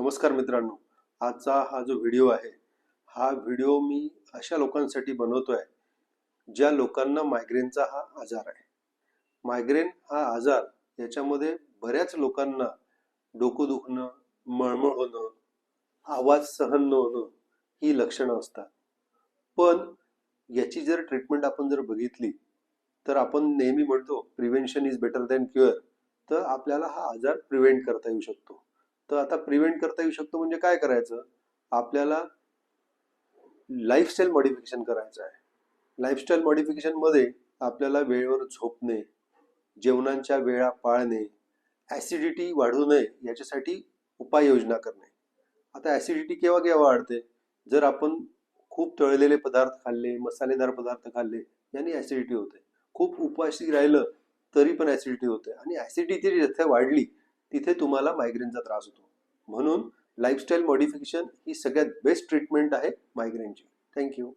नमस्कार मित्रांनो, आजचा हा जो व्हिडिओ आहे, हा व्हिडिओ मी अशा लोकांसाठी बनवतोय ज्या लोकांना मायग्रेनचा हा आजार आहे. मायग्रेन हा आजार याच्यामध्ये बऱ्याच लोकांना डोकं दुखणं, मळमळ होणं, आवाज सहन न होणं ही लक्षणं असतात. पण याची जर ट्रीटमेंट आपण जर बघितली तर आपण नेहमी म्हणतो prevention is better than cure. तर आपल्याला हा आजार प्रिव्हेंट करता येऊ शकतो. तर आता प्रिव्हेंट करता येऊ शकतो म्हणजे काय करायचं? आपल्याला लाईफस्टाईल मॉडिफिकेशन करायचं आहे. लाईफस्टाईल मॉडिफिकेशनमध्ये आपल्याला वेळेवर झोपणे, जेवणाच्या वेळा पाळणे, ॲसिडिटी वाढू नये याच्यासाठी उपाययोजना करणे. आता ॲसिडिटी केव्हा केव्हा वाढते? जर आपण खूप तळलेले पदार्थ खाल्ले, मसालेदार पदार्थ खाल्ले, याने ॲसिडिटी होते. खूप उपाशी राहिलं तरी पण ॲसिडिटी होते आणि ॲसिडिटी जिथे वाढली तिथे तुम्हाला मायग्रेनचा त्रास होतो. म्हणून लाईफस्टाईल मॉडिफिकेशन ही सगळ्यात बेस्ट ट्रीटमेंट आहे मायग्रेनची. थँक्यू.